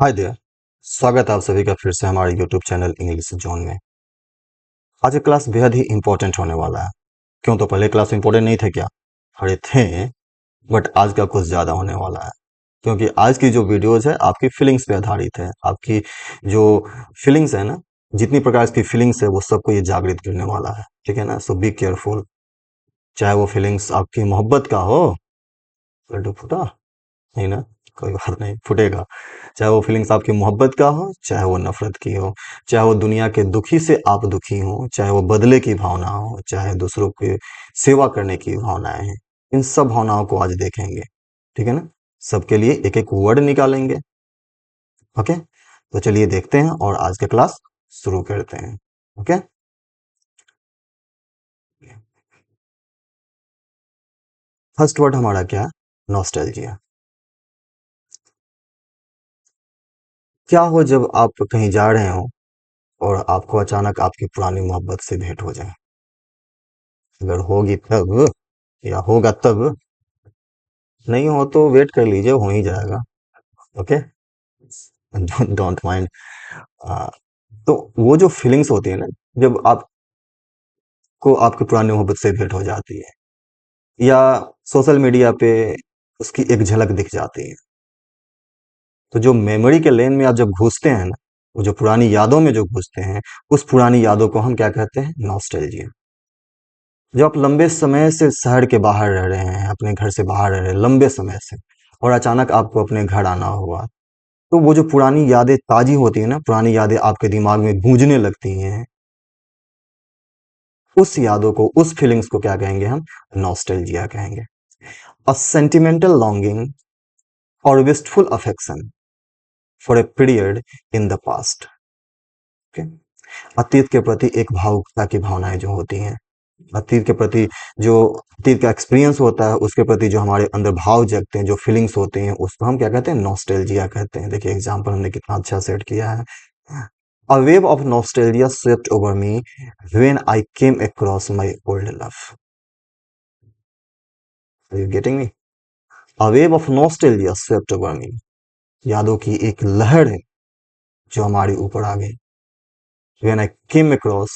Hi there. स्वागत है आप सभी का फिर से हमारे यूट्यूब चैनल इंग्लिश जोन में। आज का क्लास बेहद ही इंपॉर्टेंट होने वाला है। क्यों, तो पहले क्लास इंपॉर्टेंट नहीं थे क्या? अरे थे, बट आज का कुछ ज़्यादा होने वाला है। क्योंकि आज की जो वीडियोज है आपकी फीलिंग्स पे आधारित है। आपकी जो फीलिंग्स है ना, जितनी प्रकार की फीलिंग्स है वो सबको ये जागृत करने वाला है। ठीक है ना? सो बी केयरफुल। चाहे वो फीलिंग्स आपकी मोहब्बत का हो, लड्डू फूटा नहीं ना, कोई बात नहीं, फूटेगा। चाहे वो फीलिंग्स आपकी मोहब्बत का हो, चाहे वो नफरत की हो, चाहे वो दुनिया के दुखी से आप दुखी हो, चाहे वो बदले की भावना हो, चाहे दूसरों की सेवा करने की भावनाएं हैं, इन सब भावनाओं को आज देखेंगे। ठीक है ना? सबके लिए एक एक वर्ड निकालेंगे। ओके, तो चलिए देखते हैं और आज का क्लास शुरू करते हैं। ओके, फर्स्ट वर्ड हमारा क्या है? नॉस्टैल्जिया। क्या हो जब आप कहीं जा रहे हो और आपको अचानक आपकी पुरानी मोहब्बत से भेंट हो जाए? अगर होगी तब, या होगा तब, नहीं हो तो वेट कर लीजिए, हो ही जाएगा। Okay, don't mind. तो वो जो फीलिंग्स होती है ना, जब आपको आपकी पुरानी मोहब्बत से भेंट हो जाती है, या सोशल मीडिया पे उसकी एक झलक दिख जाती है, तो जो मेमोरी के लेन में आप जब घुसते हैं ना, वो जो पुरानी यादों में जो घुसते हैं, उस पुरानी यादों को हम क्या कहते हैं? नॉस्टैल्जिया। जब आप लंबे समय से शहर के बाहर रह रहे हैं, अपने घर से बाहर रह रहे हैं लंबे समय से, और अचानक आपको अपने घर आना हुआ, तो वो जो पुरानी यादें ताज़ी होती हैं ना, पुरानी यादें आपके दिमाग में गूंजने लगती हैं, उस यादों को, उस फीलिंग्स को क्या कहेंगे हम? नॉस्टैल्जिया कहेंगे। अ सेंटिमेंटल लॉन्गिंग और wistful affection for a period in the past. Okay, अतीत के प्रति एक भावुकता की भावनाएं जो होती हैं, अतीत के प्रति जो अतीत का एक्सपीरियंस होता है, उसके प्रति जो हमारे अंदर भाव जगते हैं, जो फीलिंग्स होते हैं, उसको हम क्या कहते हैं? नॉस्टैल्जिया कहते हैं। देखिए एग्जांपल हमने कितना अच्छा सेट किया है। A wave of nostalgia swept over me when I came across my old love. Are you getting me? A wave of nostalgia swept over me. यादों की एक लहर है जो हमारे ऊपर आ गई। When I came across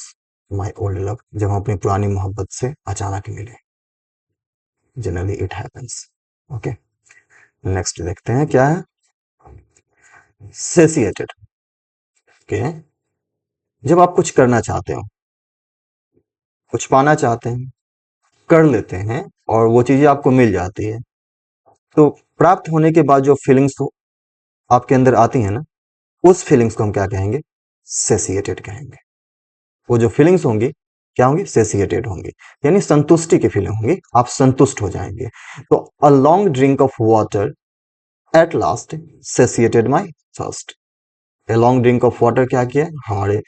my old love, जब हम अपनी पुरानी मोहब्बत से अचानक मिले। Generally it happens. Okay. Next देखते हैं क्या है? Satiated. Okay. जब आप कुछ करना चाहते हो, कुछ पाना चाहते हैं, कर लेते हैं, और वो चीजें आपको मिल जाती है, तो प्राप्त होने के बाद जो फीलिंग्स आपके अंदर आती है ना, उस फीलिंग्स को हम क्या कहेंगे? सेसिएटेड कहेंगे। वो जो फीलिंग्स होंगी, क्या होंगी? सेसिएटेड होंगी, यानी संतुष्टि की फीलिंग होंगी, आप संतुष्ट हो जाएंगे। तो a long drink of water at last satiated my thirst. A long drink of water क्या किया? हमारे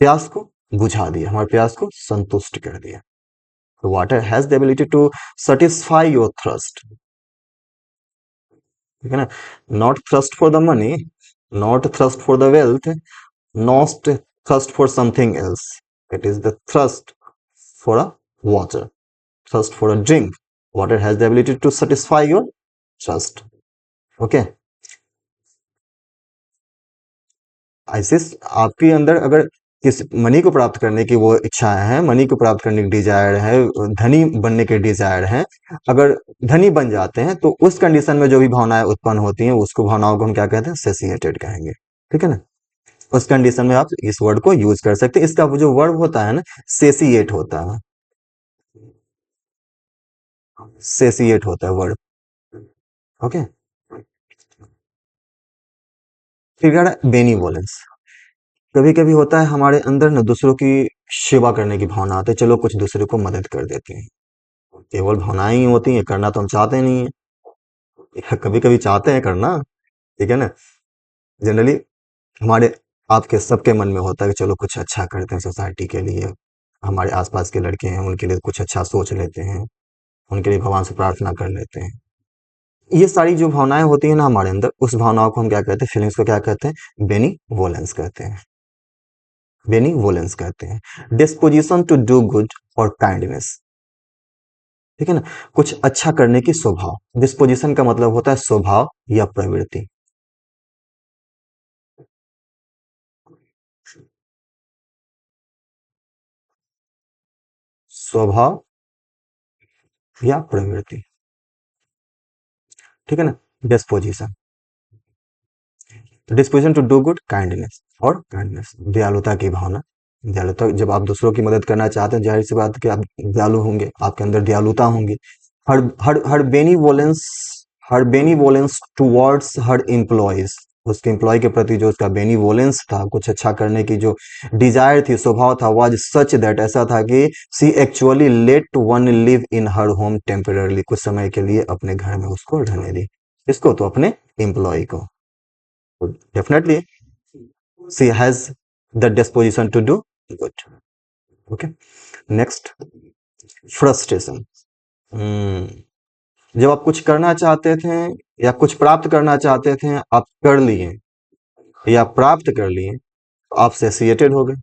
प्यास को बुझा दिया, हमारे प्यास को संतुष्ट कर दिया। तो water has the ability to satisfy your thirst. ठीक है ना? Not thirst for the money, not thirst for the wealth, not thirst for something else. It is the thirst for a water, thirst for a drink. Water has the ability to satisfy your thirst. Okay. ऐसे आपके अंदर अगर किस money को प्राप्त करने की वो इच्छा है, मनी को प्राप्त करने की डिजायर है, धनी बनने के डिजायर है, अगर धनी बन जाते हैं तो उस कंडीशन में जो भी भावनाएं उत्पन्न होती हैं, उसको भावनाओं को हम क्या कहते हैं? सेसिएटेड कहेंगे। ठीक है ना? उस कंडीशन में आप इस वर्ड को यूज कर सकते हैं। इसका जो वर्ब होता है ना, सेसिएट होता है, सेसिएट होता है वर्ड। ओके, फिर बेनिवोलेंस। कभी कभी होता है हमारे अंदर ना, दूसरों की सेवा करने की भावना आती है, चलो कुछ दूसरे को मदद कर देते हैं। केवल भावनाएं ही होती हैं, करना तो हम चाहते नहीं है, कभी कभी चाहते हैं करना। ठीक है ना? जनरली हमारे, आपके सबके मन में होता है कि चलो कुछ अच्छा करते हैं सोसाइटी के लिए, हमारे आसपास के लड़के हैं उनके लिए कुछ अच्छा सोच लेते हैं, उनके लिए भगवान से प्रार्थना कर लेते हैं। ये सारी जो भावनाएं होती है ना हमारे अंदर, उस भावनाओं को हम क्या कहते हैं? फीलिंग्स को क्या कहते हैं? बेनीवोलेंस कहते हैं। बेनीवोलेंस कहते हैं। डिस्पोजिशन टू डू गुड और काइंडनेस। ठीक है ना? कुछ अच्छा करने की स्वभाव। डिस्पोजिशन का मतलब होता है स्वभाव या प्रवृत्ति। स्वभाव या प्रवृत्ति, ठीक है ना। Disposition, disposition to do good, kindness और काइंडनेस, दयालुता की भावना। दयालुता, जब आप दूसरों की मदद करना चाहते हैं, जाहिर सी बात है कि आप दयालु होंगे, आपके अंदर दयालुता होंगी। हर हर हर बेनीवोलेंस, हर बेनीवोलेंस टुवर्ड्स हर एम्प्लॉयज, उसके एम्प्लॉय के प्रति जो उसका बेनीवोलेंस था, कुछ अच्छा करने की जो डिजायर थी, स्वभाव था, वाज सच दैट, ऐसा था कि she actually let one live in her home temporarily, कुछ समय के लिए अपने घर में उसको रहने दी। इसको तो अपने एम्प्लॉय को, definitely she has the disposition to do good. Okay, next, frustration. जब आप कुछ करना चाहते थे या कुछ प्राप्त करना चाहते थे, आप कर लिए या प्राप्त कर लिए, तो आप सेसिएटेड हो गए।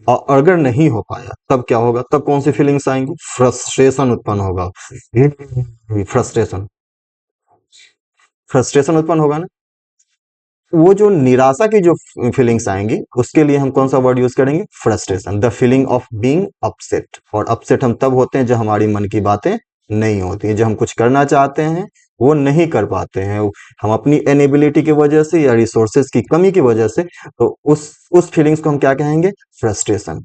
और अगर नहीं हो पाया तब क्या होगा, तब कौन सी फीलिंग्स आएंगी, फ्रस्ट्रेशन उत्पन्न होगा। फ्रस्ट्रेशन, फ्रस्ट्रेशन उत्पन्न होगा ना। वो जो निराशा की जो फीलिंग्स आएंगी, उसके लिए हम कौन सा वर्ड यूज करेंगे, frustration, the feeling of being upset. और अपसेट हम तब होते हैं जब हमारी मन की बातें नहीं होती, जब हम कुछ करना चाहते हैं वो नहीं कर पाते हैं, हम अपनी इनेबिलिटी की वजह से या रिसोर्सेज की कमी की वजह से, तो उस फीलिंग्स को हम क्या कहेंगे, फ्रस्ट्रेशन।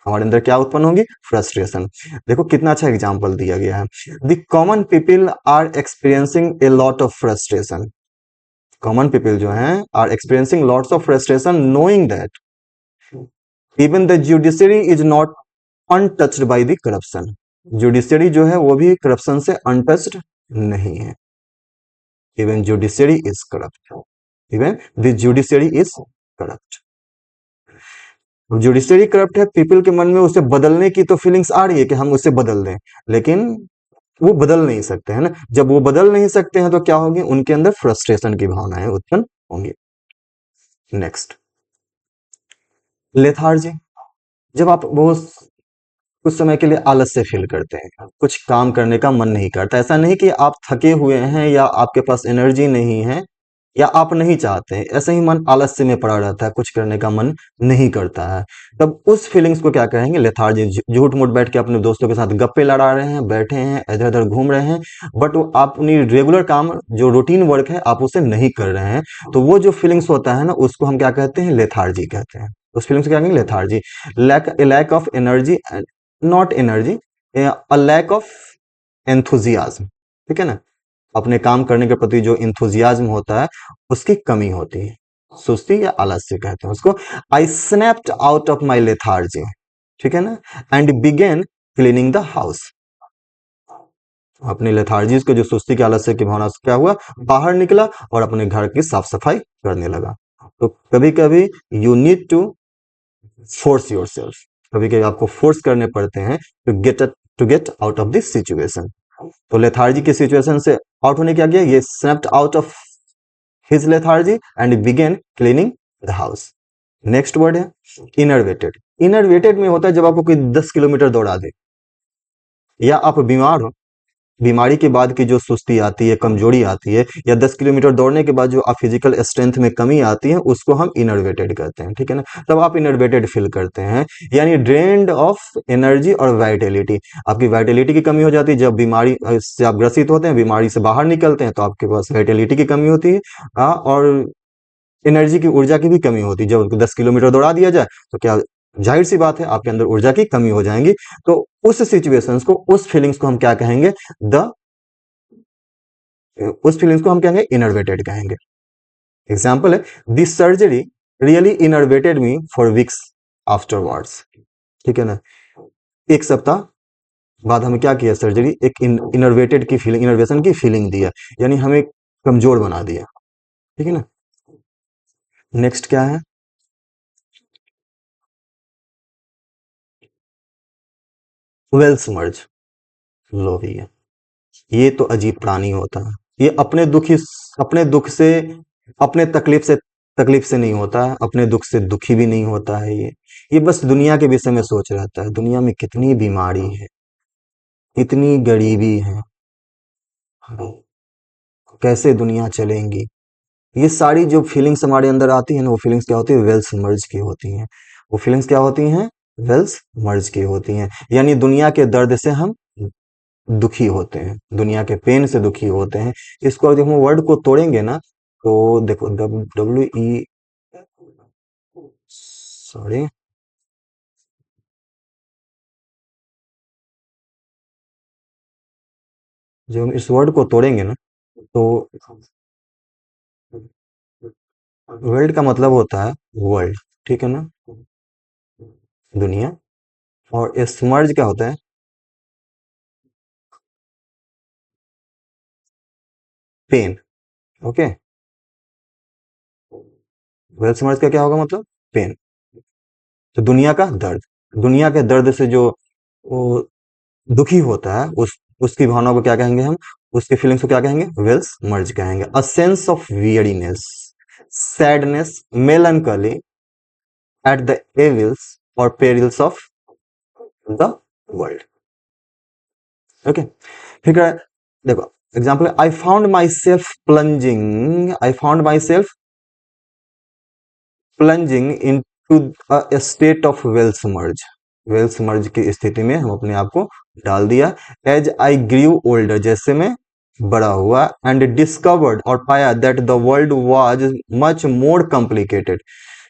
हमारे अंदर क्या उत्पन्न होगी, फ्रस्ट्रेशन। देखो कितना अच्छा एग्जाम्पल दिया गया है, the common people are experiencing a lot of frustration. Common people जो हैं are experiencing lots of frustration knowing that even the judiciary is not untouched by the corruption. Judiciary जो है वो भी करप्शन से अनटच्ड नहीं है। Even judiciary is corrupt, even the judiciary is corrupt. Judiciary corrupt है, पीपल के मन में उसे बदलने की तो फीलिंग्स आ रही है कि हम उसे बदल दें, लेकिन वो बदल नहीं सकते हैं ना। जब वो बदल नहीं सकते हैं तो क्या होगी, उनके अंदर फ्रस्ट्रेशन की भावनाएं उत्पन्न होंगी। नेक्स्ट, लेथार्जी, जब आप बहुत कुछ समय के लिए आलस्य फील करते हैं, कुछ काम करने का मन नहीं करता। ऐसा नहीं कि आप थके हुए हैं या आपके पास एनर्जी नहीं है या आप नहीं चाहते हैं, ऐसे ही मन आलस्य में पड़ा रहता है, कुछ करने का मन नहीं करता है। तब उस फीलिंग्स को क्या कहेंगे, लेथार्जी। झूठ मूठ बैठ के अपने दोस्तों के साथ गप्पे लड़ा रहे हैं, बैठे हैं, इधर उधर घूम रहे हैं, बट आप अपनी रेगुलर काम जो रूटीन वर्क है आप उसे नहीं कर रहे हैं, तो वो जो फीलिंग्स होता है ना, उसको हम क्या कहते हैं, लेथार्जी कहते हैं। उस फीलिंग्स को क्या कहेंगे, lethargy. Lack of energy, not energy, a lack of enthusiasm, ठीक है ना। अपने काम करने के प्रति जो इंथुजियाज्म होता है उसकी कमी होती है, सुस्ती या आलस्य कहते हैं उसको। I snapped out of my lethargy, ठीक है ना, and began cleaning the house. अपनी लेथार्जी को, जो सुस्ती के आलस्य की भावना से क्या हुआ, बाहर निकला और अपने घर की साफ सफाई करने लगा। तो कभी कभी you need to force yourself, कभी कभी आपको फोर्स करने पड़ते हैं to get out of this situation. तो लेथार्जी की सिचुएशन से आउट होने क्या किया, ये snapped out of his lethargy and began cleaning the house. Next word है इनर्वेटेड। इनर्वेटेड में होता है जब आपको कोई 10 किलोमीटर दौड़ा दे, या आप बीमार हो, बीमारी के बाद की जो सुस्ती आती है, कमजोरी आती है, या 10 किलोमीटर दौड़ने के बाद जो आप फिजिकल स्ट्रेंथ में कमी आती है, उसको हम इनर्वेटेड कहते हैं, ठीक है ना। तब आप इनर्वेटेड फील करते हैं, यानी ड्रेन्ड ऑफ एनर्जी और वाइटेलिटी। आपकी वाइटेलिटी की कमी हो जाती है जब बीमारी से आप ग्रसित होते हैं, बीमारी से बाहर निकलते हैं, तो आपके पास वाइटेलिटी की कमी होती है। और एनर्जी की, ऊर्जा की भी कमी होती है। जब 10 किलोमीटर दौड़ा दिया जाए तो क्या, जाहिर सी बात है आपके अंदर ऊर्जा की कमी हो जाएगी। तो उस सिचुएशंस को, उस फीलिंग्स को हम क्या कहेंगे, द उस फीलिंग्स को हम कहेंगे इनर्वेटेड कहेंगे। एग्जाम्पल है, this surgery really innervated me for weeks afterwards, ठीक है ना। एक सप्ताह बाद हमें क्या किया, सर्जरी एक इनर्वेटेड की फीलिंग, इनर्वेशन की फीलिंग दिया, यानी हमें कमजोर बना दिया, ठीक है ना। नेक्स्ट क्या है, वेल समर्ज, लो भैया, ये तो अजीब प्राणी होता है। ये अपने दुख से, अपने तकलीफ से नहीं होता है, अपने दुख से दुखी भी नहीं होता है। ये बस दुनिया के विषय में सोच रहता है, दुनिया में कितनी बीमारी है, इतनी गरीबी है, कैसे दुनिया चलेंगी। ये सारी जो फीलिंग्स हमारे अंदर आती है ना, वो फीलिंग्स क्या होती है, वेल समर्ज की होती हैं। वो फीलिंग्स क्या होती हैं, वेल्स मर्ज की होती हैं, यानी दुनिया के दर्द से हम दुखी होते हैं, दुनिया के पेन से दुखी होते हैं। इसको जब हम वर्ड को तोड़ेंगे ना, तो देखो डब्ल्यू ई, सॉरी, जब हम इस वर्ड को तोड़ेंगे ना, तो वर्ल्ड का मतलब होता है वर्ल्ड, ठीक है ना, दुनिया। और स्मर्ज क्या होता है? पेन। ओके, वेल स्मर्ज का क्या होगा मतलब? पेन। तो दुनिया का दर्द, दुनिया के दर्द से जो वो दुखी होता है, उस उसकी भावना को क्या कहेंगे हम? उसकी फीलिंग्स को क्या कहेंगे? वेल्स मर्ज कहेंगे। A sense of weariness, sadness, melancholy at the evils और perils of the world. Okay, ठीक है। देखो example, I found myself plunging, I found myself plunging into a state of weltschmerz, weltschmerz की स्थिति में हम अपने आप को डाल दिया। एज आई ग्रीव ओल्डर, जैसे मैं बड़ा हुआ, एंड डिस्कवर्ड, और पाया, that the world was much more complicated,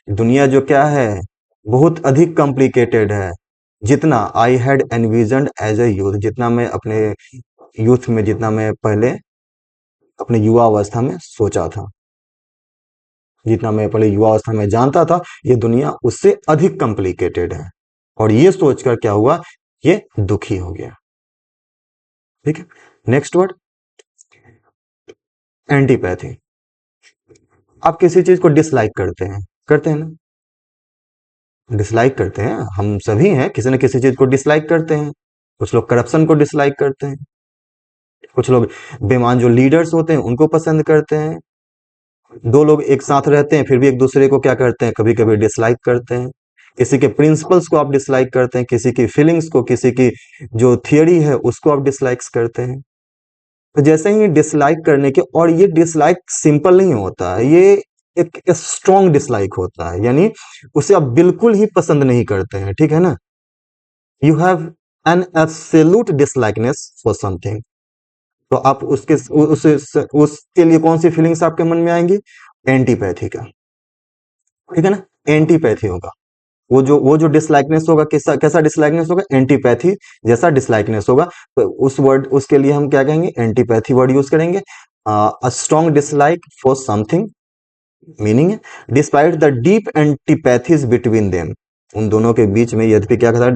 दुनिया जो क्या है, बहुत अधिक कॉम्प्लिकेटेड है, जितना I had envisioned as a youth, जितना मैं अपने यूथ में, जितना मैं पहले अपने युवा अवस्था में सोचा था, जितना मैं पहले युवा अवस्था में जानता था, ये दुनिया उससे अधिक कॉम्प्लिकेटेड है। और ये सोचकर क्या हुआ, ये दुखी हो गया। ठीक है, नेक्स्ट वर्ड, एंटीपैथी। आप किसी चीज को डिसलाइक करते हैं ना, डिसलाइक करते हैं, हम सभी हैं, किसी न किसी चीज को डिसलाइक करते हैं। कुछ लोग करप्शन को डिसलाइक करते हैं, कुछ लोग बेईमान जो लीडर्स होते हैं उनको पसंद करते हैं, दो लोग एक साथ रहते हैं फिर भी एक दूसरे को क्या करते हैं, कभी कभी डिसलाइक करते हैं, किसी के प्रिंसिपल्स को आप डिसलाइक करते हैं, किसी की फीलिंग्स को, किसी की जो थियरी है उसको आप डिसलाइक्स करते हैं। तो जैसे ही डिसलाइक करने के, और ये डिसलाइक सिंपल नहीं होता है, ये एक स्ट्रॉन्ग डिसलाइक होता है, यानी उसे आप बिल्कुल ही पसंद नहीं करते हैं, ठीक है ना। You have an absolute dislikeness for something, तो आप उसके लिए कौन सी फीलिंग्स आपके मन में आएंगी? एंटीपैथी का, ठीक है ना, एंटीपैथी होगा। वो जो डिसलाइकनेस होगा, कैसा कैसा डिसलाइकनेस होगा? एंटीपैथी जैसा डिसलाइकनेस होगा। तो उस वर्ड, उसके लिए हम क्या कहेंगे? एंटीपैथी वर्ड यूज करेंगे। A strong dislike for something, meaning है despite the deep antipathies between them, उन दोनों के बीच में यद्यपि क्या था,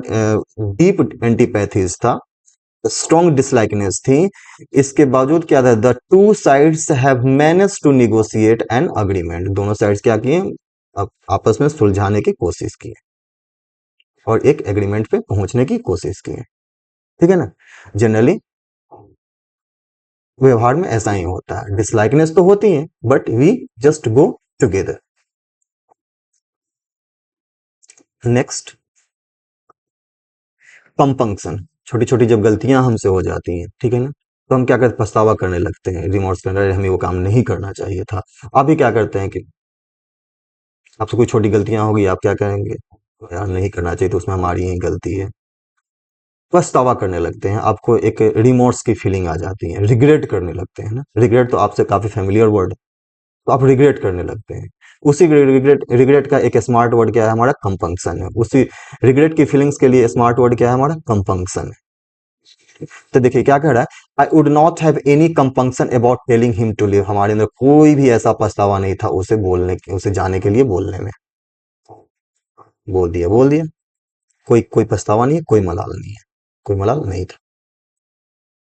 डीप एंटीपैथीज था, स्ट्रॉन्ग डिसलाइकनेस थी, इसके बावजूद क्या था, the two sides have manage to negotiate an agreement, दोनों साइड्स क्या किए, आपस में सुलझाने की कोशिश की और एक एग्रीमेंट पे पहुंचने की कोशिश की है, ठीक है ना। जनरली व्यवहार में ऐसा ही होता है, डिसलाइकनेस तो होती है but we just go together. Next, compunction, छोटी छोटी जब गलतियां हमसे हो जाती हैं, ठीक है ना, तो हम क्या करते, पछतावा करने लगते हैं, रिमोर्स करने, अरे हमें वो काम नहीं करना चाहिए था। आप भी क्या करते हैं कि आपसे कोई छोटी गलतियां होगी, आप क्या करेंगे, यार नहीं करना चाहिए, तो उसमें हमारी ही गलती है, पछतावा करने लगते हैं, आपको एक रिमोर्स की फीलिंग आ जाती है, रिग्रेट करने लगते हैं ना, रिग्रेट तो आपसे काफी फेमिलियर वर्ड, तो आप रिग्रेट करने लगते हैं। उसी रिग्रेट रिग्रेट का एक स्मार्ट वर्ड क्या है हमारा? कंपंक्शन है। उसी रिग्रेट की फीलिंग्स के लिए स्मार्ट वर्ड क्या है हमारा? कंपंक्शन है। तो देखिए क्या कह रहा है, I would not have any compunction about telling him to leave, हमारे अंदर कोई भी ऐसा पछतावा नहीं था उसे बोलने, उसे जाने के लिए बोलने में, बोल दिया, बोल दिया, कोई कोई पछतावा नहीं है, कोई मलाल नहीं है, कोई मलाल नहीं था।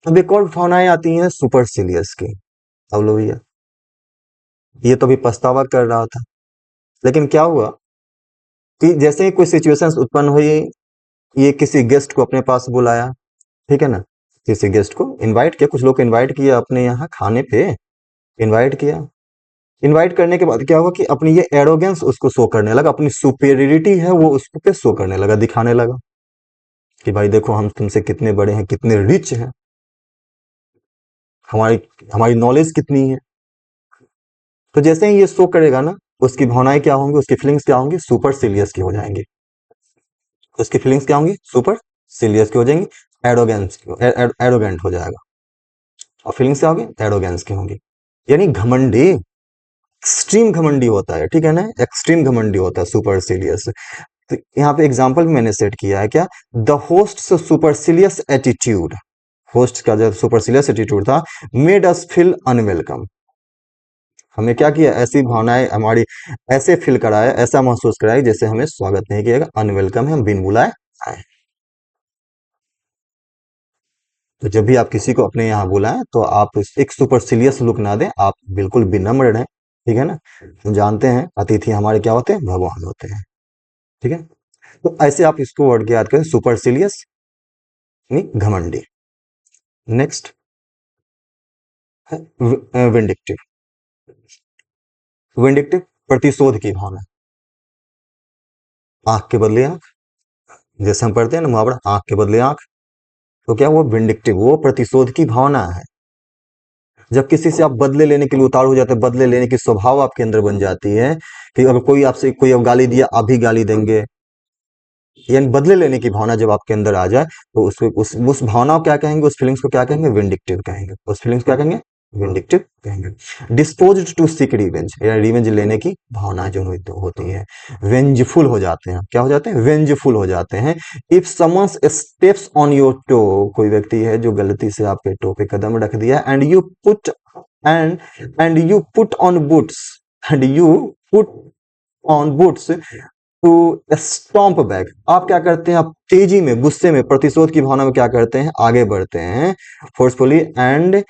अब एक और भावनाएं आती हैं सुपरसिलियस की। अब लो भैया, ये तो भी पछतावा कर रहा था, लेकिन क्या हुआ कि जैसे ही कोई सिचुएशंस उत्पन्न हुई, ये किसी गेस्ट को अपने पास बुलाया, ठीक है ना, किसी गेस्ट को इनवाइट किया, कुछ लोग को इनवाइट किया अपने यहाँ खाने पे, इनवाइट किया, इनवाइट करने के बाद क्या हुआ कि अपनी ये एरोगेंस उसको शो करने लगा, अपनी सुपेरियरिटी है वो उसको पे शो करने लगा, दिखाने लगा कि भाई देखो हम तुमसे कितने बड़े हैं, कितने रिच हैं, हमारी हमारी नॉलेज कितनी है। तो जैसे ही ये शो करेगा ना, उसकी भावनाएं क्या होंगी, उसकी फीलिंग्स क्या होंगी? सुपरसिलियस की हो जाएंगी। उसकी फीलिंग्स क्या होंगी? सुपर सीलियस की हो जाएंगी, एरोगेंस एरोगेंट हो जाएगा। और फीलिंग्स क्या होगी? एरोगेंस की होंगी, यानी घमंडी, एक्सट्रीम घमंडी होता है, ठीक है ना, एक्सट्रीम घमंडी होता है सुपरसिलियस। तो यहाँ पे एग्जांपल भी मैंने सेट किया है क्या, द होस्ट सुपरसिलियस एटीट्यूड, होस्ट का जो सुपरसिलियस एटीट्यूड था, मेड अस फील अनवेलकम, हमें क्या किया, ऐसी भावनाएं हमारी ऐसे फील कराया, ऐसा महसूस कराया जैसे हमें स्वागत नहीं किया गया, अनवेलकम है, हम बिन बुलाए आए। तो जब भी आप किसी को अपने यहाँ बुलाएं तो आप एक सुपरसिलियस लुक ना दें, आप बिल्कुल विनम्र रहें, ठीक है ना। हम जानते हैं अतिथि हमारे क्या होते हैं, भगवान होते हैं, ठीक है। तो ऐसे आप इसको वर्ड के याद करें, सुपरसिलियस यानी घमंडी। नेक्स्ट है विंडिक्टिव, विंडिक्टिव प्रतिशोध की भावना, आंख के बदले आंख, जैसे हम पढ़ते हैं ना मुहावरा, आंख के बदले आंख, तो क्या वो विंडिक्टिव, वो प्रतिशोध की भावना है। जब किसी से आप बदले लेने के लिए उतारू हो जाते हैं, बदले लेने की स्वभाव आपके अंदर बन जाती है, कि अगर कोई आपसे कोई अब गाली दिया आप भी गाली देंगे, यानी बदले लेने की भावना जब आपके अंदर आ जाए, तो उसको उस भावना को क्या कहेंगे, उस फीलिंग्स को क्या कहेंगे, विंडिक्टिव कहेंगे, उस फीलिंग्स को क्या कहेंगे, विंडिक्टिव कहेंगे। डिस्पोज्ड टू सीक रिवेंज, या रिवेंज लेने की भावना जो होती है, वेंजफुल हो जाते हैं, क्या हो जाते हैं, वेंजफुल हो जाते हैं। If someone steps on your toe, कोई व्यक्ति है जो गलती से आपके टो पे कदम रख दिया, and you put on boots, and you put on boots to stomp back, आप क्या करते हैं, आप तेजी में, गुस्से में, प्रतिशोध की भावना में क्या करते हैं, आगे बढ़ते हैं फोर्सफुली, एंड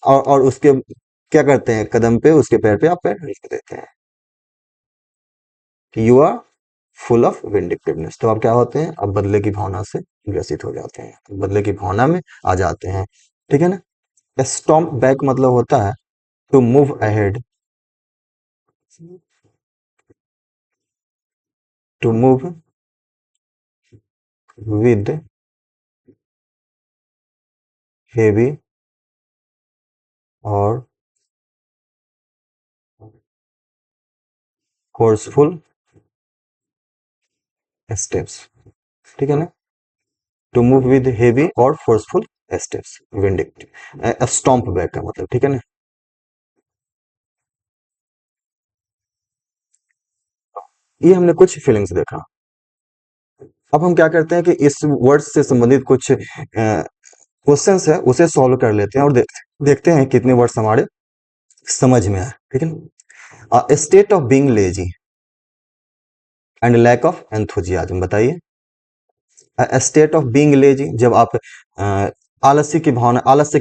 और उसके क्या करते हैं, कदम पे, उसके पैर पे आप पैर रख देते हैं, you are full of vindictiveness, तो आप क्या होते हैं, अब बदले की भावना से ग्रसित हो जाते हैं, बदले की भावना में आ जाते हैं, ठीक है ना। स्टॉम्प बैक मतलब होता है to move ahead, to move with heavy और फोर्सफुल स्टेप्स, ठीक है ना, टू मूव विद हेवी और forceful steps, vindictive, stomp back का मतलब, ठीक है ना। ये हमने कुछ फीलिंग्स देखा। अब हम क्या करते हैं कि इस वर्ड से संबंधित कुछ क्वेश्चंस है उसे सॉल्व कर लेते हैं, और देखते हैं कितने वर्ड्स हमारे समझ में आए, ठीक है। State of being lazy and lack of enthusiasm, बताइए। स्टेट ऑफ बीइंग लेजी, जब आप आलस्य की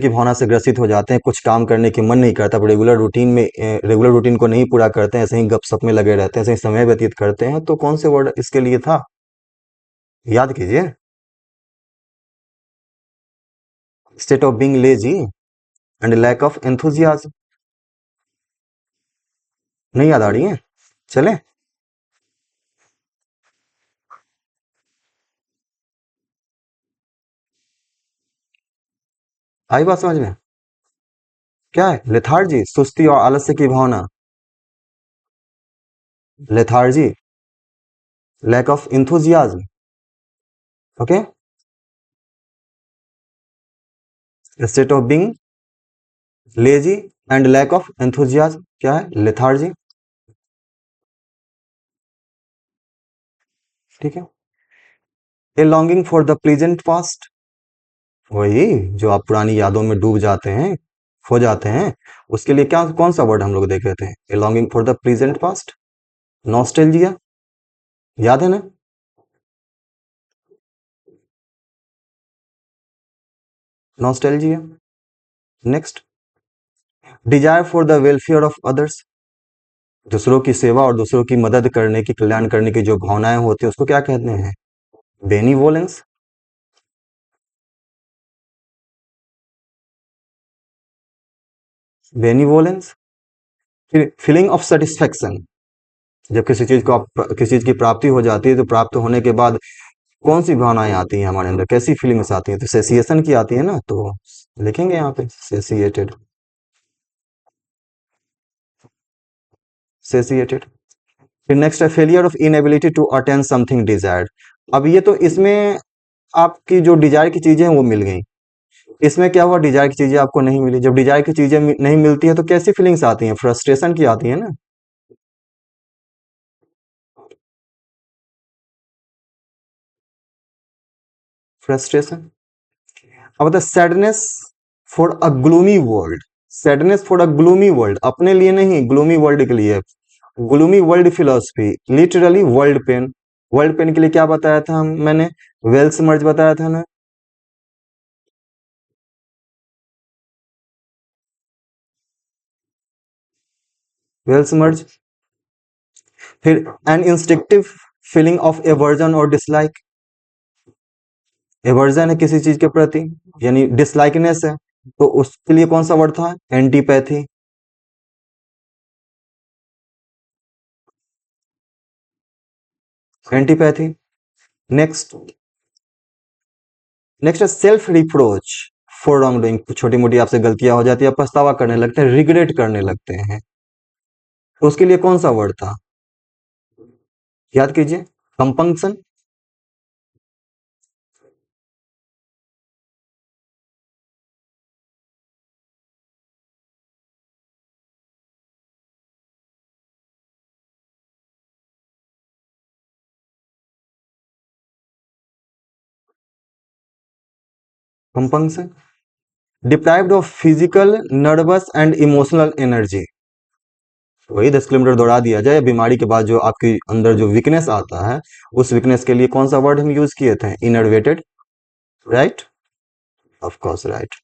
भावना से ग्रसित हो जाते हैं, कुछ काम करने की मन नहीं करता, रेगुलर रूटीन को नहीं पूरा करते हैं, ऐसे ही गपशप में लगे रहते हैं, ऐसे ही समय व्यतीत करते हैं, तो कौन से वर्ड इसके लिए था, याद कीजिए। State of being lazy and lack of enthusiasm, नहीं याद आ रही है, चले। आई बात समझ में, क्या है, लेथार्जी, सुस्ती और आलस्य की भावना, lethargy, lack of enthusiasm, okay. State of being lazy and lack of enthusiasm क्या है, लेथार्जी, ठीक है। A longing for the present past, वही जो आप पुरानी यादों में डूब जाते हैं, खो जाते हैं, उसके लिए क्या, कौन सा वर्ड हम लोग देखे थे, a longing for the present past, nostalgia, याद है ना, nostalgia. Next, desire for the welfare of others, दूसरों की सेवा और दूसरों की मदद करने की, कल्याण करने की जो भावनाएं होती है उसको क्या कहते हैं, बेनीवोलेंस, बेनीवोलेंस। फिर फीलिंग ऑफ सेटिस्फेक्शन, जब किसी चीज को आप, किसी चीज की प्राप्ति हो जाती है, तो प्राप्त होने के बाद कौन सी भावनाएं आती हैं हमारे अंदर, कैसी फीलिंग्स आती हैं, तो सेसिएशन की आती है ना, तो लिखेंगे यहाँ पे सेसिएटेड, सेसिएटेड। फिर नेक्स्ट है failure of inability to attain something desired, अब ये तो इसमें आपकी जो डिजायर की चीजें हैं वो मिल गई। इसमें क्या हुआ, डिजायर की चीजें आपको नहीं मिली। जब डिजायर की चीजें नहीं मिलती है तो कैसी फीलिंग्स आती हैं, फ्रस्ट्रेशन की आती है ना। फ्रस्ट्रेशन। अब बता, sadness for a gloomy world. Sadness for a gloomy world, अपने लिए नहीं, ग्लूमी वर्ल्ड के लिए। Gloomy world philosophy, literally world pain. World pain के लिए क्या बताया था हम, मैंने वेल्स मर्ज बताया था ना। Wells merge. फिर an instinctive feeling of aversion और डिसलाइक। एवर्जन है किसी चीज के प्रति, यानी डिसलाइकनेस है, तो उसके लिए कौन सा वर्ड था, एंटीपैथी। एंटीपैथी। नेक्स्ट। नेक्स्ट है self reproach for wrong doing. छोटी मोटी आपसे गलतियां हो जाती है, पछतावा करने लगते हैं, रिग्रेट करने लगते हैं, तो उसके लिए कौन सा वर्ड था, याद कीजिए। Compunction. Compunction. Deprived of physical, nervous and emotional energy. वही 10 किलोमीटर दौड़ा दिया जाए, बीमारी के बाद जो आपके अंदर जो वीकनेस आता है, उस वीकनेस के लिए कौन सा वर्ड हम यूज किए थे, enervated. Right. Of course right.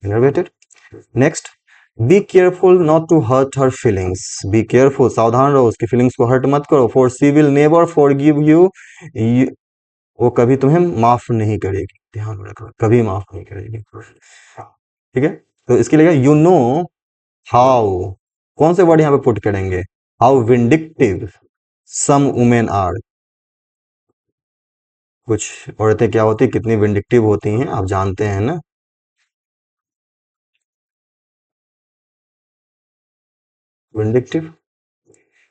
Enervated. Next. Be careful not to hurt her feelings. Be careful, सावधान रहो, उसकी फीलिंग्स को हर्ट मत करो। For she will never forgive you. वो कभी तुम्हें माफ नहीं करेगी, ध्यान रखो, कभी माफ नहीं करेगी। ठीक है। तो इसके लिए यू नो हाउ, कौन से वर्ड यहाँ पे पुट करेंगे, how vindictive some women are. कुछ औरतें क्या होती, कितनी विंडिक्टिव होती हैं, आप जानते हैं ना। विंडिक्टिव।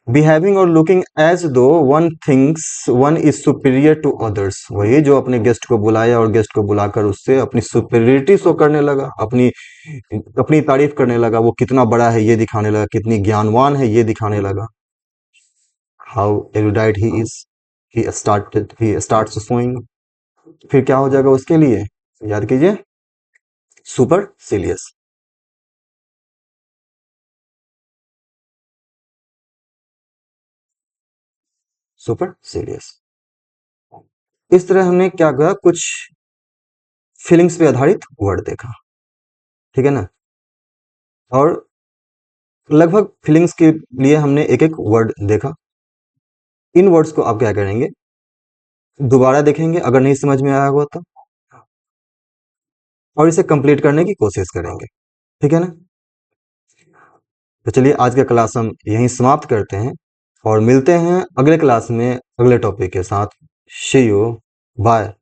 बिहेविंग और looking as though one thinks one is superior to others. वही जो अपने गेस्ट को बुलाया और गेस्ट को बुलाकर उससे अपनी सुपीरियरिटी शो करने लगा, अपनी अपनी तारीफ करने लगा, वो कितना बड़ा है ये दिखाने लगा, कितनी ज्ञानवान है ये दिखाने लगा। How erudite he is, he starts showing. फिर क्या हो जाएगा उसके लिए, याद कीजिए, सुपर सीलियस। Super serious. इस तरह हमने क्या कहा, कुछ फीलिंग्स पे आधारित वर्ड देखा, ठीक है ना। और लगभग फीलिंग्स के लिए हमने एक एक वर्ड देखा। इन वर्ड्स को आप क्या करेंगे, दोबारा देखेंगे अगर नहीं समझ में आया होगा तो, और इसे कंप्लीट करने की कोशिश करेंगे, ठीक है ना। तो चलिए आज का क्लास हम यहीं समाप्त करते हैं, और मिलते हैं अगले क्लास में अगले टॉपिक के साथ। सी यू। बाय।